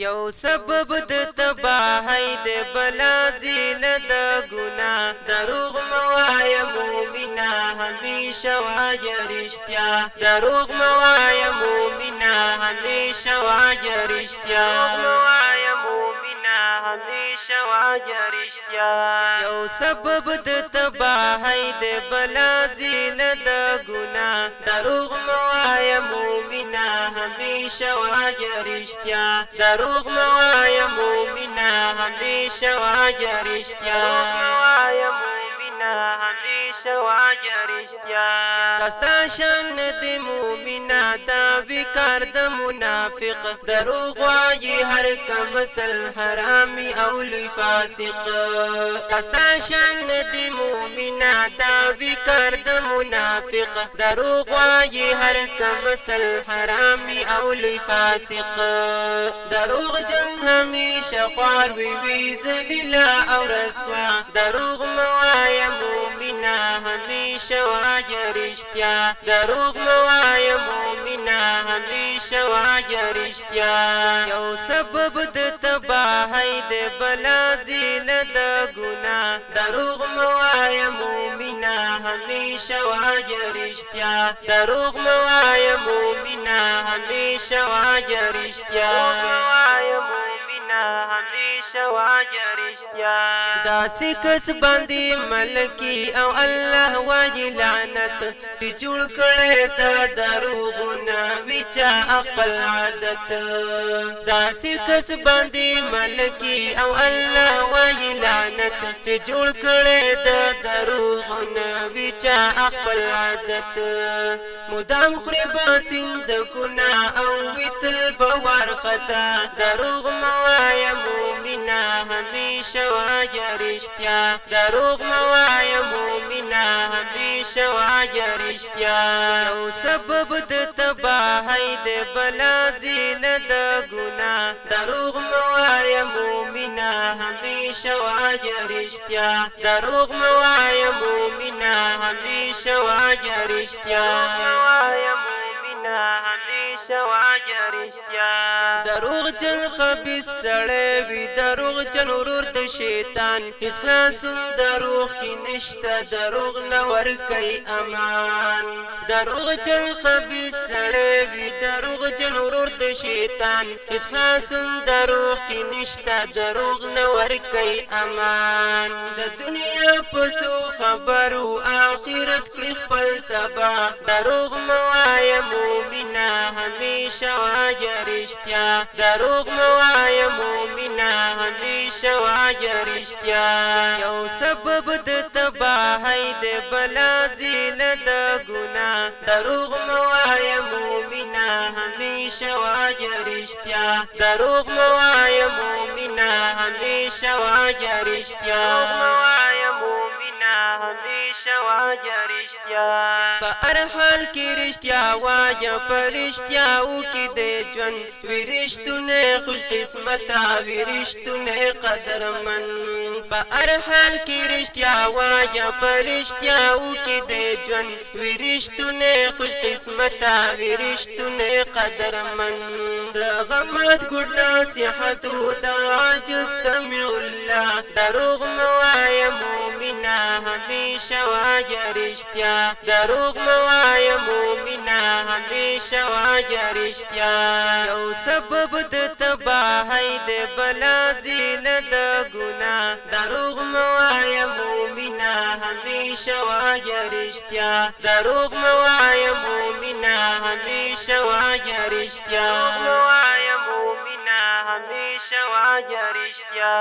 یو سبب د تباہی د بلا زیل د گناہ دروغ موایا مومنا ہمیشہ واجہ رشتیا دروغ موایا مومنا ہمیشہ واجہ رشتیا موایا مومنا ہمیشہ واجہ رشتیا یو سبب د تباہی د بلا زیل د گناہ دروغ موایا مومنا ہمیشہ واجہ رشتیا دروغ موایا مومنا ہمیشہ واجہ رشتیا موایا مومنا ہمیشہ واجہ رشتیا دستا شان دی مومنا دا بیکار د منافق دروغ واجی ہر کمسل حرامی اولی فاسق دستا شان دی مومنا دا بیکار د منافق دروغ واجی ہر کمسل حرامی اولی فاسق دروغ جن ہمیشہ خوار وی ذلیلا او رسوا دروغ موایا مومنا ہمیشہ واجہ رشتیا دروغ موایا مومنا ہمیشہ واجہ رشتیا یو سبب د تباہی د بلا زیل د گناہ دروغ موایا مومنا ہمیشہ واجہ رشتیا دروغ موایا مومنا ہمیشہ واجہ رشتیا موایا مومنا ہمیشہ واجہ رشتیا داسی کس باندی ملکی او اللہ واجی لعنت تی جوڑ کڑے تا دروغنا وچا اقل عادت داسی کس باندی ملکی او اللہ واجی لعنت تی جوڑ کڑے تا دروغنا وچا اقل عادت مدام خرباتن دکنا او ویتل بوار خطا دروغ موایا مومنا ہمیشہ واجہ رشتیا دروغ موایا مومنا ہمیشہ واجہ رشتیا یو سبب د تباہی د بلا زیل د گناہ دروغ موایا مومنا ہمیشہ واجہ رشتیا دروغ موایا مومنا ہمیشہ واجہ رشتیا موایا مومنا ہمیشہ واجہ رشتیا دروغ جن خبیث سڑے وی دروغ جن ورور د شیطان اخلاص دروغ کی نشتا دروغ نور کئی امان دروغ جن خبیث سڑے وی دروغ جن ورور د شیطان اخلاص دروغ کی نشتا دروغ نور کئی امان د دنیا پسو خبرو آخرت کلی خپل تبا دروغ موایا مومنا ہمیشہ واجہ رشتیا دروغ موایا مومنا ہمیشہ واجہ رشتیا یو سبب د تباہی د بلا زیل د گناہ دروغ موایا مومنا ہمیشہ واجہ رشتیا دروغ موایا مومنا ہمیشہ واجہ رشتیا موایا مومنا ہمیشہ واجہ رشتیا پا ہر حال کی رشتیا واجہ پر رشتیا او کی دے جون وی رشتونے خوش قسمتا وی رشتونے قدر من پا ہر حال کی رشتیا واجہ پر رشتیا او کی دے جون وی رشتونے خوش قسمتا وی رشتونے قدر من دا غمت گڑ نصیحتو دا عاجز سمع اللہ دروغ موایا مومنا ہمیشہ واجہ رشتیا دروغ موایا مومنا ہمیشہ واجہ رشتیا یو سبب د تباہی د بلا زیل د گناہ دروغ موایا مومنا ہمیشہ واجہ رشتیا دروغ موایا مومنا ہمیشہ واجہ رشتیا موایا مومنا ہمیشہ واجہ رشتیا